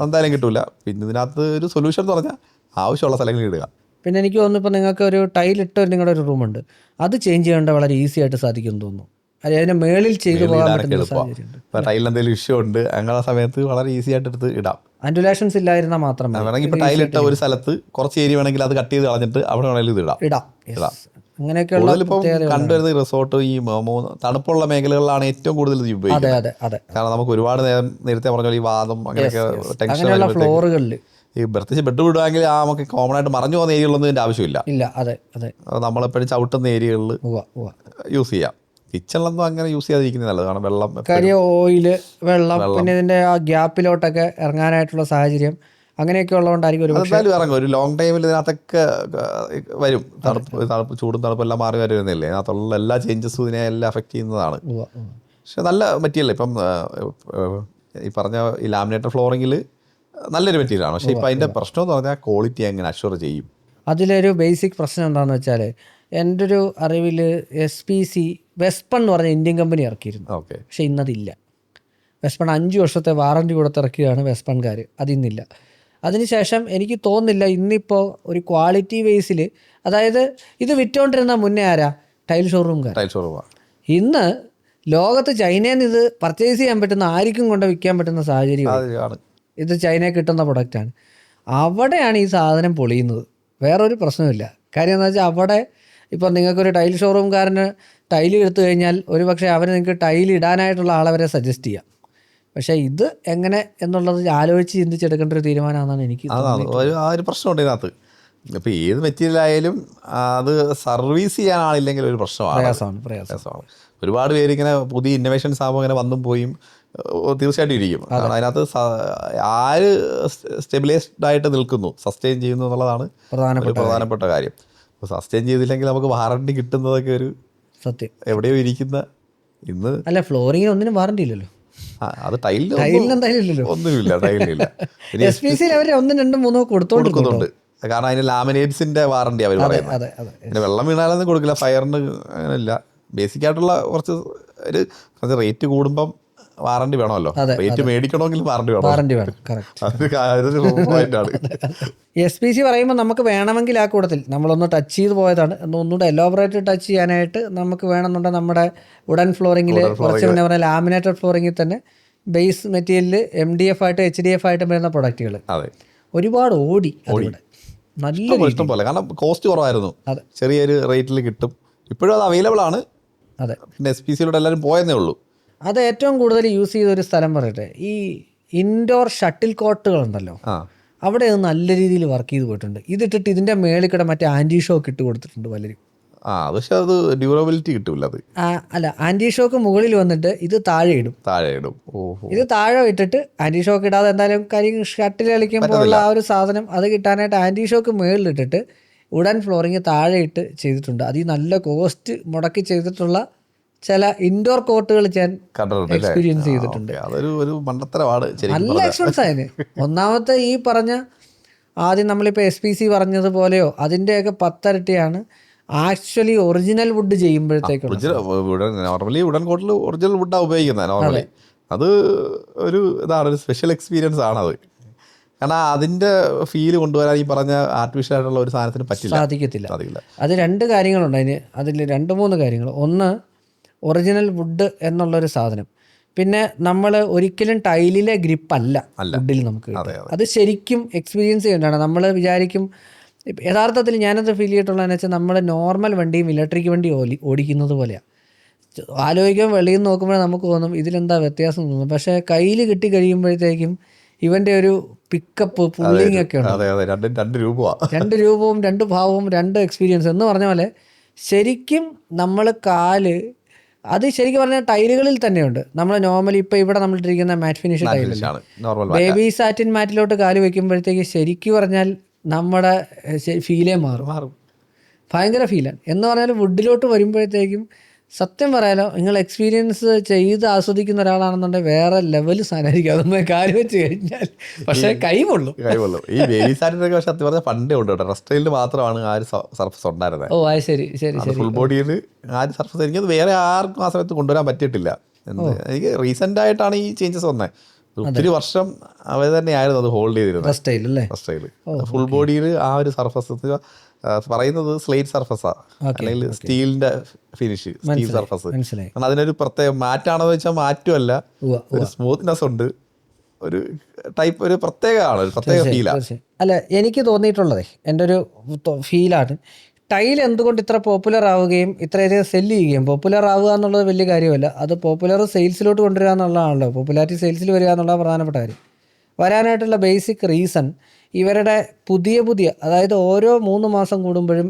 എന്തായാലും കിട്ടില്ല. പിന്നെ ഇതിനകത്ത് ഒരു സൊല്യൂഷൻ എന്ന് പറഞ്ഞാൽ ആവശ്യമുള്ള സ്ഥലങ്ങളിൽ ഇടുക. പിന്നെ എനിക്ക് തോന്നുന്നു ഇപ്പോൾ നിങ്ങൾക്ക് ഒരു ടൈലിട്ട് നിങ്ങളുടെ ഒരു റൂമുണ്ട്, അത് ചേഞ്ച് ചെയ്യേണ്ട വളരെ ഈസി ആയിട്ട് സാധിക്കും തോന്നുന്നു. അതിന് മേളിൽ ചെയ്തു പോകാൻ പറ്റുന്ന സാഹചര്യമുണ്ട്. ഇപ്പോൾ ടൈലിൽ എന്തെങ്കിലും ഇഷ്യൂ ഉണ്ട് അങ്ങനെ സമയത്ത് വളരെ ഈസി ആയിട്ട് എടുത്ത് ഇടാം. ആൻഡുലേഷൻസ് ഇല്ലായിരുന്നാൽ മാത്രം വേണമെങ്കിൽ ഇപ്പോൾ ടൈലിട്ട ഒരു സ്ഥലത്ത് കുറച്ച് ഏരിയ വേണമെങ്കിൽ അത് കട്ട് ചെയ്ത് കളഞ്ഞിട്ട് അവിടെ വേണമെങ്കിൽ ഇത് ഇടാം. അങ്ങനെയൊക്കെയുള്ള കൂടുതലിപ്പം കണ്ടുവരുന്ന റിസോർട്ട് ഈ തണുപ്പുള്ള മേഖലകളിലാണ് ഏറ്റവും കൂടുതൽ ഇത് ഉപയോഗിക്കുന്നത്. കാരണം നമുക്ക് ഒരുപാട് നേരത്തെ പറഞ്ഞ ഈ വാദം അങ്ങനെയൊക്കെ ടെൻഷൻ ഫ്ലോറുകളിൽ ഈ പ്രത്യേകിച്ച് ബെഡ് വിടുവാണെങ്കിൽ നമുക്ക് കോമൺ ആയിട്ട് മറഞ്ഞു പോകുന്ന ഏരിയകളൊന്നും ഇതിൻ്റെ ആവശ്യമില്ല. നമ്മളെപ്പോഴും ചവിട്ടുന്ന ഏരിയകളിൽ യൂസ് ചെയ്യാം. കിച്ചണിലൊന്നും അങ്ങനെ യൂസ് ചെയ്യാതിരിക്കുന്നത് നല്ലത്. കാരണം ഓയില് വെള്ളം പിന്നെ ഇതിന്റെ ആ ഗ്യാപ്പിലോട്ടൊക്കെ ഇറങ്ങാനായിട്ടുള്ള സാഹചര്യം അങ്ങനെയൊക്കെ ഉള്ളതുകൊണ്ടായിരിക്കും എന്തായാലും ഇറങ്ങും. ഒരു ലോങ് ടൈമിൽ ഇതിനകത്തൊക്കെ വരും. തണുപ്പ് ചൂടും തണുപ്പെല്ലാം മാറി വരുന്നില്ലേ, അതിനകത്തുള്ള എല്ലാ ചേഞ്ചസും ഇതിനെ എല്ലാം അഫക്റ്റ് ചെയ്യുന്നതാണ്. പക്ഷെ നല്ല മെറ്റീരിയൽ ഇപ്പം ഈ പറഞ്ഞ ഈ ലാമിനേറ്റഡ് ഫ്ലോറിങ്ങിൽ നല്ലൊരു മെറ്റീരിയലാണ്. പക്ഷേ ഇപ്പം അതിൻ്റെ പ്രശ്നം എന്ന് പറഞ്ഞാൽ ക്വാളിറ്റി എങ്ങനെ അഷ്വർ ചെയ്യും. അതിലൊരു ബേസിക് പ്രശ്നം എന്താണെന്ന് വെച്ചാൽ എൻ്റെ ഒരു അറിവിൽ SPC വെസ്പൺ എന്ന് പറഞ്ഞ ഇന്ത്യൻ കമ്പനി ഇറക്കിയിരുന്നു. പക്ഷേ ഇന്നതില്ല. വെസ്പൺ 5 വർഷത്തെ വാറണ്ടി കൊടുത്തിറക്കിയതാണ് വെസ്പൺകാർ, അതിന്നില്ല. അതിനുശേഷം എനിക്ക് തോന്നുന്നില്ല ഇന്നിപ്പോൾ ഒരു ക്വാളിറ്റി ബേസിൽ, അതായത് ഇത് വിറ്റുകൊണ്ടിരുന്ന മുന്നേ ആരാ, ടൈൽ ഷോറൂംകാർ. ഇന്ന് ലോകത്ത് ചൈനയിൽ നിന്ന് ഇത് പർച്ചേസ് ചെയ്യാൻ പറ്റുന്ന ആർക്കും കൊണ്ട് വിൽക്കാൻ പറ്റുന്ന സാഹചര്യമാണ്. ഇത് ചൈനയിൽ കിട്ടുന്ന പ്രൊഡക്റ്റാണ്. അവിടെയാണ് ഈ സാധനം പൊളിയുന്നത്. വേറൊരു പ്രശ്നമില്ല. കാര്യം എന്താ വെച്ചാൽ അവിടെ ഇപ്പോൾ നിങ്ങൾക്കൊരു ടൈൽ ഷോറൂംകാരന് ടൈൽ എടുത്തു കഴിഞ്ഞാൽ ഒരു പക്ഷേ അവന് നിങ്ങൾക്ക് ടൈൽ ഇടാനായിട്ടുള്ള ആളെ വരെ സജസ്റ്റ് ചെയ്യാം. പക്ഷേ ഇത് എങ്ങനെ എന്നുള്ളത് ആലോചിച്ച് ചിന്തിച്ചെടുക്കേണ്ട ഒരു തീരുമാനമാണെന്നാണ് എനിക്ക് തോന്നുന്നത്. ആ ഒരു പ്രശ്നമുണ്ട് ഇതിനകത്ത്. ഇപ്പോൾ ഏത് മെറ്റീരിയൽ ആയാലും അത് സർവീസ് ചെയ്യാൻ ആളില്ലെങ്കിൽ ഒരു പ്രയാസമാണ്. ഒരുപാട് പേര് ഇങ്ങനെ പുതിയ ഇന്നോവേഷൻസ് ആകുമ്പോൾ ഇങ്ങനെ വന്നും പോയും തീർച്ചയായിട്ടും ഇരിക്കും. കാരണം അതിനകത്ത് ആര് സ്റ്റെബിലൈസ്ഡ് ആയിട്ട് നിൽക്കുന്നു, സസ്റ്റെയിൻ ചെയ്യുന്നു എന്നുള്ളതാണ് പ്രധാനപ്പെട്ട കാര്യം. അപ്പോൾ സസ്റ്റെയിൻ ചെയ്തില്ലെങ്കിൽ നമുക്ക് വാറണ്ടി കിട്ടുന്നതൊക്കെ ഒരു സത്യം എവിടെയോ ഇരിക്കുന്ന. ഇന്ന് അല്ല ഫ്ലോറിങ്ങിന് ഒന്നിനും വാറണ്ടി ഇല്ലല്ലോ. അത് ടൈലിന് ഒന്നുമില്ല, ടൈലിനില്ല. SPC അവർ 1, 2, 3 കൊടുക്കുന്നുണ്ട്. കാരണം അതിന് ലാമിനേറ്റ്സിന്റെ വാറണ്ടി അവർ പറയുന്നത്. പിന്നെ വെള്ളം വീണാലൊന്നും കൊടുക്കില്ല, ഫയറിന് അങ്ങനെയില്ല. ബേസിക് ആയിട്ടുള്ള കുറച്ച് റേറ്റ് കൂടുമ്പം വാറണ്ടി വേണമല്ലോ. റേറ്റ് മേടിക്കണമെങ്കിൽ വാറണ്ടി വേണം. SPC പറയുമ്പോൾ നമുക്ക് വേണമെങ്കിൽ ആ കൂട്ടത്തിൽ നമ്മളൊന്ന് ടച്ച് ചെയ്ത് പോയതാണ്, ഒന്നുകൂടെ എലോബറേറ്റ് ടച്ച് ചെയ്യാനായിട്ട് നമുക്ക് വേണമെന്നുണ്ടെങ്കിൽ നമ്മുടെ വുഡൻ ഫ്ലോറിങ്ങിൽ കുറച്ച് മുന്നേ പറഞ്ഞാൽ ലാമിനേറ്റഡ് ഫ്ലോറിങ്ങിൽ തന്നെ ബേസ് മെറ്റീരിയലിൽ MDF ആയിട്ട് HDF ആയിട്ട് വരുന്ന പ്രൊഡക്റ്റുകൾ ഒരുപാട് ഓടി. നല്ല ഇഷ്ടം പോലെ, കാരണം കോസ്റ്റ് കുറവായിരുന്നു, ചെറിയൊരു റേറ്റിൽ കിട്ടും. ഇപ്പോഴും അത് അവൈലബിൾ ആണ്. പിന്നെ SPCയിലൂടെ എല്ലാവരും പോയെന്നേ ഉള്ളൂ. അത് ഏറ്റവും കൂടുതൽ യൂസ് ചെയ്തൊരു സ്ഥലം പറയട്ടെ, ഈ ഇൻഡോർ ഷട്ടിൽ കോർട്ടുകളുണ്ടല്ലോ, അവിടെ അത് നല്ല രീതിയിൽ വർക്ക് ചെയ്ത് പോയിട്ടുണ്ട്. ഇതിട്ടിട്ട് ഇതിൻ്റെ മേളിൽ കൂടെ മറ്റേ ആൻറ്റി ഷോക്ക് ഇട്ട് കൊടുത്തിട്ടുണ്ട് പലരും. പക്ഷെ അത് ഡ്യൂറബിലിറ്റി കിട്ടില്ല. അത് അല്ല, ആൻറ്റി ഷോക്ക് മുകളിൽ വന്നിട്ട് ഇത് താഴെ ഇടും. ഇത് താഴെ ഇട്ടിട്ട് ആൻറ്റി ഷോക്ക് ഇടാതെ എന്തായാലും കാര്യം ഷട്ടിൽ കളിക്കുമ്പോൾ ആ ഒരു സാധനം അത് കിട്ടാനായിട്ട് ആൻറ്റി ഷോക്ക് മുകളിലിട്ടിട്ട് വുഡൻ ഫ്ലോറിങ് താഴെ ഇട്ട് ചെയ്തിട്ടുണ്ട്. അത് ഈ നല്ല കോസ്റ്റ് മുടക്കി ചെയ്തിട്ടുള്ള ചില ഇൻഡോർ കോർട്ടുകൾ ഞാൻ എക്സ്പീരിയൻസ് ചെയ്തിട്ടുണ്ട്. നല്ല എക്സ്പെൻസ് ആയിരുന്നു. ഒന്നാമത്തെ ഈ പറഞ്ഞ ആദ്യം നമ്മളിപ്പോൾ SPC പറഞ്ഞതുപോലെയോ അതിൻ്റെയൊക്കെ 10 ഇരട്ടിയാണ് ആക്ച്വലി ഒറിജിനൽ വുഡ് ചെയ്യുമ്പോഴത്തേക്കും. നോർമലി വുഡൻ കോട്ടിൽ ഒറിജിനൽ വുഡാണ് ഉപയോഗിക്കുന്നത് നോർമലി. അത് ഒരു ഒരു സ്പെഷ്യൽ എക്സ്പീരിയൻസ് ആണത്. കാരണം അതിൻ്റെ ഫീല് കൊണ്ടുവരാൻ ഈ പറഞ്ഞ ആർട്ടിഫിഷ്യൽ ആയിട്ടുള്ള ഒരു സാധനത്തിന് സാധിക്കത്തില്ല. അത് 2 കാര്യങ്ങളുണ്ട് അതിൽ 2-3 കാര്യങ്ങൾ. ഒന്ന്, ഒറിജിനൽ വുഡ് എന്നുള്ളൊരു സാധനം. പിന്നെ നമ്മൾ ഒരിക്കലും ടൈലിലെ ഗ്രിപ്പല്ല വുഡിൽ നമുക്ക്. അത് ശരിക്കും എക്സ്പീരിയൻസ് ചെയ്യേണ്ടതാണ്. നമ്മൾ വിചാരിക്കും, യഥാർത്ഥത്തിൽ ഞാനത് ഫീൽ ചെയ്തിട്ടുള്ളതെന്ന് വെച്ചാൽ നമ്മൾ നോർമൽ വണ്ടിയും ഇലക്ട്രിക് വണ്ടി ഓടിക്കുന്നത് പോലെയാണ്. ആലോചിക്കാൻ വെളിയിൽ നിന്ന് നോക്കുമ്പോൾ നമുക്ക് തോന്നും ഇതിലെന്താ വ്യത്യാസം തോന്നും. പക്ഷേ കയ്യിൽ കിട്ടി കഴിയുമ്പോഴത്തേക്കും ഇവൻ്റെ ഒരു പിക്കപ്പ് പുള്ളിങ് ഒക്കെ ഉണ്ട്. 2 രൂപവും 2 ഭാവവും 2 എക്സ്പീരിയൻസ് എന്ന് പറഞ്ഞ പോലെ ശരിക്കും നമ്മൾ അത് ശരിക്കും പറഞ്ഞാൽ ടൈലുകളിൽ തന്നെയുണ്ട്. നമ്മൾ നോർമലി ഇപ്പോൾ ഇവിടെ നമ്മളിട്ടിരിക്കുന്ന മാറ്റ് ഫിനിഷ് ടൈലാണ്, ബേബി സാറ്റിൻ മാറ്റിലോട്ട് കാല് വയ്ക്കുമ്പോഴത്തേക്ക് ശരിക്കും പറഞ്ഞാൽ നമ്മുടെ ഫീലേ മാറും. ഭയങ്കര ഫീലാണ്. എന്ന് പറഞ്ഞാൽ വുഡിലോട്ട് വരുമ്പോഴത്തേക്കും സത്യം പറയാലോ, നിങ്ങൾ എക്സ്പീരിയൻസ് ചെയ്ത് ആസ്വദിക്കുന്ന ഒരാളാണെന്നുണ്ടെങ്കിൽ വേറെ ലെവൽ സാധനമായിരിക്കും. അതൊന്നും കാര്യം വെച്ച് കഴിഞ്ഞാൽ പക്ഷേ കൈകൊള്ളും. ഈ ബേബി സാനിറ്റൊക്കെ പക്ഷെ സത്യം പറഞ്ഞാൽ പണ്ടേ ഉണ്ട് കേട്ടോ. റെസ്റ്റൈലിൽ മാത്രമാണ് ആ ഒരു സർഫസ് ഉണ്ടായിരുന്നത്. ഓ അത് ശരി ശരി ശരി. ഫുൾ ബോഡിയിൽ ആ ഒരു സർഫസ് എനിക്കത് വേറെ ആർക്കും ആ സമയത്ത് കൊണ്ടുവരാൻ പറ്റിയിട്ടില്ല. എനിക്ക് റീസെൻ്റ് ആയിട്ടാണ് ഈ ചേഞ്ചസ് വന്നത്. ഒത്തിരി വർഷം അവർ തന്നെയായിരുന്നു അത് ഹോൾഡ് ചെയ്തിരുന്നത്. റെസ്റ്റൈൽ അല്ലേ? റെസ്റ്റൈൽ ഫുൾ ബോഡിയിൽ ആ ഒരു സർഫസ് പറയുന്നത് സ്ലേറ്റ് സർഫസാണ്, അല്ലെങ്കിൽ സ്റ്റീലിന്റെ ഫിനിഷ്, സ്റ്റീൽ സർഫസ്. കാരണം അതിനൊരു പ്രത്യേക മാറ്റാണോ വെച്ചാൽ മാറ്റുമല്ല, ഒരു സ്മൂത്ത്നെസ് ഉണ്ട്, ഒരു ടൈപ്പ്, ഒരു പ്രത്യേകമാണ്, ഒരു പ്രത്യേക ഫീലാണ്. അല്ല, എനിക്ക് തോന്നിയിട്ടുള്ളതേ, എൻ്റെ ഒരു ഫീലാണ്, ടൈൽ എന്തുകൊണ്ട് ഇത്ര പോപ്പുലർ ആവുകയും ഇത്രയധികം സെല്ല് ചെയ്യുകയും, പോപ്പുലർ ആവുക എന്നുള്ളത് വലിയ കാര്യമല്ല, അത് പോപ്പുലർ സെയിൽസിലോട്ട് കൊണ്ടുവരിക എന്നുള്ളതാണല്ലോ. പോപ്പുലാരിറ്റി സെയിൽസിൽ വരിക എന്നുള്ള പ്രധാനപ്പെട്ട കാര്യം. വരാനായിട്ടുള്ള ബേസിക് റീസൺ ഇവരുടെ പുതിയ അതായത് ഓരോ 3 മാസം കൂടുമ്പോഴും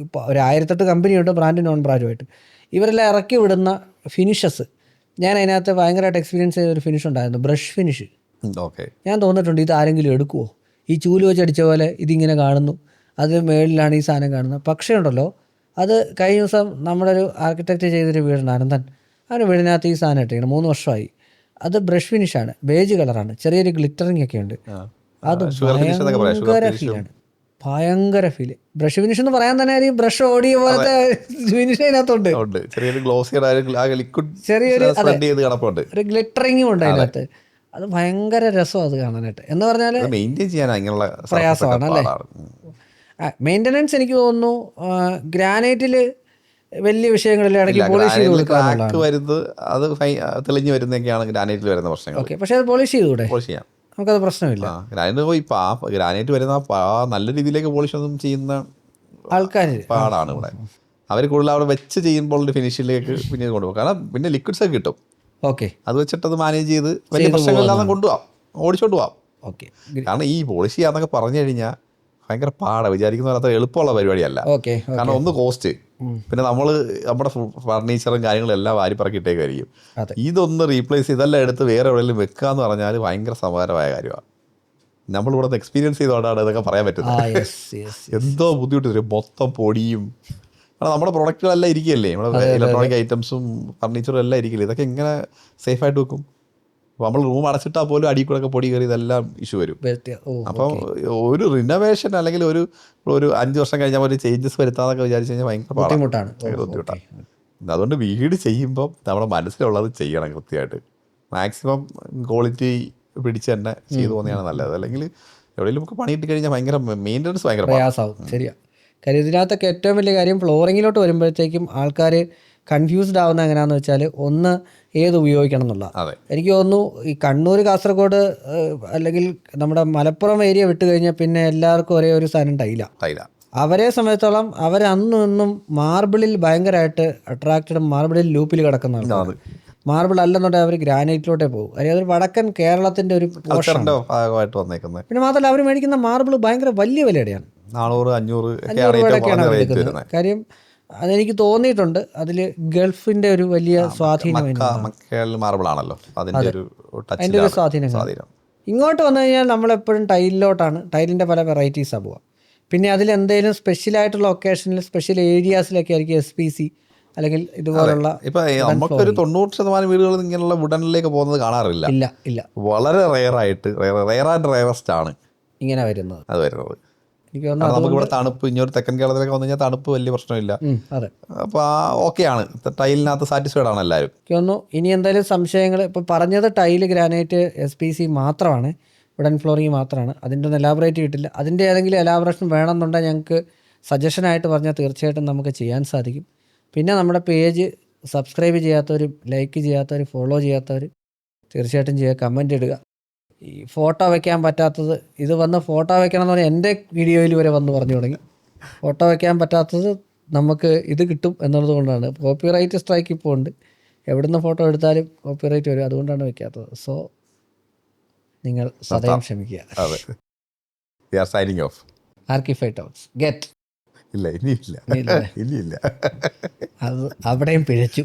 ഇപ്പോൾ ഒരു 1008 കമ്പനിയുണ്ട്, ബ്രാൻഡ് നോൺ ബ്രാൻഡുമായിട്ട്. ഇവരെല്ലാം ഇറക്കി വിടുന്ന ഫിനിഷസ്, ഞാൻ അതിനകത്ത് ഭയങ്കരമായിട്ട് എക്സ്പീരിയൻസ് ചെയ്തൊരു ഫിനിഷ് ഉണ്ടായിരുന്നു, ബ്രഷ് ഫിനിഷ്. ഞാൻ തോന്നിയിട്ടുണ്ട് ഇത് ആരെങ്കിലും എടുക്കുമോ, ഈ ചൂല് വെച്ച് അടിച്ച പോലെ ഇതിങ്ങനെ കാണുന്നു, അത് മേളിലാണ് ഈ സാധനം കാണുന്നത്. പക്ഷേ ഉണ്ടല്ലോ, അത് കഴിഞ്ഞ ദിവസം നമ്മുടെ ഒരു ആർക്കിടെക്റ്റ് ചെയ്തൊരു വീടുണ്ട് അനന്തൻ, അവൻ്റെ വീടിനകത്ത് ഈ സാധനം ഇട്ടിരിക്കണം, 3 വർഷമായി. അത് ബ്രഷ് ഫിനിഷാണ്, ബേജ് കളറാണ്, ചെറിയൊരു ഗ്ലിറ്ററിങ് ഒക്കെ ഉണ്ട്. അത് ഭയങ്കര ഫീലാണ്, ഭയങ്കര ഫീല്. ബ്രഷ് ഫിനിഷ് എന്ന് പറയാൻ തന്നെ ഈ ബ്രഷ് ഓടിയ പോലത്തെ ഫിനിഷ് അതിനകത്തുണ്ട്, ഒരു ഗ്ലിറ്ററിങ്ങും ഉണ്ട് അതിനകത്ത്. അത് ഭയങ്കര രസമാണ് അത് കാണാനായിട്ട്. എന്ന് പറഞ്ഞാൽ പ്രയാസമാണ് അല്ലേ മെയിൻ്റനൻസ്. എനിക്ക് തോന്നുന്നു ഗ്രാനൈറ്റിൽ വലിയ വിഷയങ്ങളിൽ ഇടയ്ക്ക് പോളിഷ് ചെയ്ത് കൊടുക്കുക, അത് തെളിഞ്ഞു വരുന്നൊക്കെയാണ് ഗ്രാനൈറ്റിൽ വരുന്ന പ്രശ്നങ്ങൾ. ഓക്കെ, പക്ഷേ അത് പോളിഷ് ചെയ്തുകൂടെ? നമുക്കത് പ്രശ്നമില്ല. ഗ്രാനൈറ്റ് വരുന്ന നല്ല രീതിയിലേക്ക് പോളിഷ് ഒന്നും ചെയ്യുന്ന ആൾക്കാർ പാടാണ് ഇവിടെ. അവർ കൂടുതൽ അവിടെ വെച്ച് ചെയ്യുമ്പോൾ ഫിനിഷിലേക്ക് പിന്നെ കൊണ്ടുപോകും. കാരണം പിന്നെ ലിക്വിഡ്സ് ഒക്കെ കിട്ടും, ഓക്കെ, അത് വെച്ചിട്ട് അത് മാനേജ് ചെയ്ത് വലിയ പ്രശ്നങ്ങളില്ലാതെ കൊണ്ടുപോകാം, ഓടിച്ചോണ്ട് പോവാം. ഓക്കെ, കാരണം ഈ പോളിഷ് ചെയ്യാന്നൊക്കെ പറഞ്ഞു കഴിഞ്ഞാൽ ഭയങ്കര പാടാണ്, വിചാരിക്കുന്ന അത്ര എളുപ്പമുള്ള പരിപാടിയല്ല. കാരണം ഒന്ന് കോസ്റ്റ്, പിന്നെ നമ്മുടെ ഫർണിച്ചറും കാര്യങ്ങളും എല്ലാം വാരിപ്പറക്കിയിട്ടേക്കായിരിക്കും. ഇതൊന്ന് റീപ്ലേസ് ചെയ്തെല്ലാം എടുത്ത് വേറെ എവിടെയെങ്കിലും വെക്കുക എന്ന് പറഞ്ഞാൽ ഭയങ്കര സമാനമായ കാര്യമാണ്. നമ്മളിവിടെ നിന്ന് എക്സ്പീരിയൻസ് ചെയ്തുകൊണ്ടാണ് ഇതൊക്കെ പറയാൻ പറ്റുന്നത്. എന്തോ ബുദ്ധിമുട്ട് വരും, മൊത്തം പൊടിയും. കാരണം നമ്മുടെ പ്രൊഡക്റ്റുകളെല്ലാം ഇരിക്കുകയല്ലേ, നമ്മുടെ ഇലക്ട്രോണിക് ഐറ്റംസും ഫർണിച്ചറും എല്ലാം ഇരിക്കില്ലേ, ഇതൊക്കെ എങ്ങനെ സേഫായിട്ട് വെക്കും? നമ്മൾ റൂം അടച്ചിട്ടാൽ പോലും അടിയിൽ കൂടെ ഒക്കെ പൊടി കയറി ഇതെല്ലാം ഇഷ്യൂ വരും. അപ്പം ഒരു റിനോവേഷൻ അല്ലെങ്കിൽ ഒരു 5 വർഷം കഴിഞ്ഞാൽ ഒരു ചേഞ്ചസ് വരുത്താന്നൊക്കെ വിചാരിച്ചു കഴിഞ്ഞാൽ ഭയങ്കര ബുദ്ധിമുട്ടാണ്. അതുകൊണ്ട് വീട് ചെയ്യുമ്പം നമ്മുടെ മനസ്സിലുള്ളത് ചെയ്യണം കൃത്യമായിട്ട്, മാക്സിമം ക്വാളിറ്റി പിടിച്ച് തന്നെ ചെയ്തു പോകുന്നതാണ് നല്ലത്. അല്ലെങ്കിൽ എവിടെയെങ്കിലും നമുക്ക് പണി കിട്ടി കഴിഞ്ഞാൽ ഭയങ്കര മെയിൻ്റനൻസ് ഭയങ്കര പ്രയാസമാവും. ശരിയാണ്. കാര്യം ഇതിനകത്തൊക്കെ ഏറ്റവും വലിയ കാര്യം ഫ്ലോറിങ്ങിലോട്ട് വരുമ്പോഴത്തേക്കും ആൾക്കാർ കൺഫ്യൂസ്ഡ് ആവുന്ന എങ്ങനെയാണെന്ന് വെച്ചാൽ, ഒന്ന് ഏത് ഉപയോഗിക്കണം എന്നുള്ള. എനിക്ക് തോന്നുന്നു ഈ കണ്ണൂർ, കാസർഗോഡ് അല്ലെങ്കിൽ നമ്മുടെ മലപ്പുറം ഏരിയ വിട്ട് കഴിഞ്ഞാൽ പിന്നെ എല്ലാവർക്കും ഒരേ ഒരു സാധനം ടൈല. അവരെ സംബന്ധിച്ചോളം അവർ അന്നും മാർബിളിൽ ഭയങ്കരമായിട്ട് അട്രാക്റ്റഡ്, മാർബിളിൽ ലൂപ്പിൽ കിടക്കുന്ന ആൾക്കാർ. മാർബിൾ അല്ലെന്നുണ്ടെങ്കിൽ അവർ ഗ്രാനൈറ്റിലോട്ടേ പോകും. അതായത് ഒരു വടക്കൻ കേരളത്തിൻ്റെ ഒരു ഭാഗമായിട്ട് വന്നേക്കുന്നത്. പിന്നെ മാത്രമല്ല അവർ മേടിക്കുന്ന മാർബിൾ ഭയങ്കര വലിയ വിലയുടെയാണ്, 400-500 രൂപയുടെയൊക്കെയാണ്. കാര്യം അതെനിക്ക് തോന്നിയിട്ടുണ്ട്, അതിൽ ഗൾഫിൻ്റെ ഒരു വലിയ സ്വാധീനം, മാർബിളാണല്ലോ അതിൻ്റെ ഒരു സ്വാധീനം. ഇങ്ങോട്ട് വന്നു കഴിഞ്ഞാൽ നമ്മളെപ്പോഴും ടൈലിലോട്ടാണ്, ടൈലിൻ്റെ പല വെറൈറ്റീസാണ് പോവുക. പിന്നെ അതിലെന്തെങ്കിലും സ്പെഷ്യലായിട്ടുള്ള ഒക്കേഷനിൽ സ്പെഷ്യൽ ഏരിയാസിലൊക്കെ ആയിരിക്കും SPC അല്ലെങ്കിൽ ഇതുപോലുള്ള. ഇപ്പം നമുക്കൊരു 90% വീടുകൾ ഇങ്ങനെയുള്ള വുഡനിലേക്ക് പോകുന്നത് കാണാറില്ല. ഇല്ല, വളരെ റെയറസ്റ്റ് ആണ് ഇങ്ങനെ വരുന്നത്. നമുക്ക് ഇവിടെ തണുപ്പ്, ഇങ്ങോട്ട് തെക്കൻ കേരളത്തിലൊക്കെ വന്നു കഴിഞ്ഞാൽ തണുപ്പ് വലിയ പ്രശ്നമില്ല. അപ്പോൾ ഓക്കെയാണ്, ടൈലിനകത്ത് സാറ്റിസ്ഫൈഡ് ആണ് എല്ലാവരും. എനിക്ക് തോന്നുന്നു ഇനി എന്തായാലും സംശയങ്ങൾ, ഇപ്പോൾ പറഞ്ഞത് ടൈല്, ഗ്രാനൈറ്റ്, SPC മാത്രമാണ്, വുഡൻ ഫ്ലോറിങ് മാത്രമാണ്. അതിൻ്റെ ഒന്ന് എലാബറേറ്റ് കിട്ടില്ല. അതിൻ്റെ ഏതെങ്കിലും എലാബറേഷൻ വേണമെന്നുണ്ടെങ്കിൽ ഞങ്ങൾക്ക് സജഷനായിട്ട് പറഞ്ഞാൽ തീർച്ചയായിട്ടും നമുക്ക് ചെയ്യാൻ സാധിക്കും. പിന്നെ നമ്മുടെ പേജ് സബ്സ്ക്രൈബ് ചെയ്യാത്തവരും ലൈക്ക് ചെയ്യാത്തവരും ഫോളോ ചെയ്യാത്തവർ തീർച്ചയായിട്ടും ചെയ്യുക, കമൻ്റ് ഇടുക. ഈ ഫോട്ടോ വയ്ക്കാൻ പറ്റാത്തത്, ഇത് വന്ന് ഫോട്ടോ വയ്ക്കണം എന്ന് പറഞ്ഞാൽ എൻ്റെ വീഡിയോയിൽ വരെ വന്ന് പറഞ്ഞു തുടങ്ങി. ഫോട്ടോ വയ്ക്കാൻ പറ്റാത്തത് നമുക്ക് ഇത് കിട്ടും എന്നുള്ളത് കൊണ്ടാണ്. കോപ്പിറൈറ്റ് സ്ട്രൈക്ക് ഇപ്പോൾ ഉണ്ട്, എവിടുന്ന് ഫോട്ടോ എടുത്താലും കോപ്പിറൈറ്റ് വരും, അതുകൊണ്ടാണ് വയ്ക്കാത്തത്. സോ നിങ്ങൾ സദയം ക്ഷമിക്കുക. ആർക്കിഫൈ ടോക്സ് ഗെറ്റ് ഇല്ല അത് അവിടെയും പിഴച്ചു.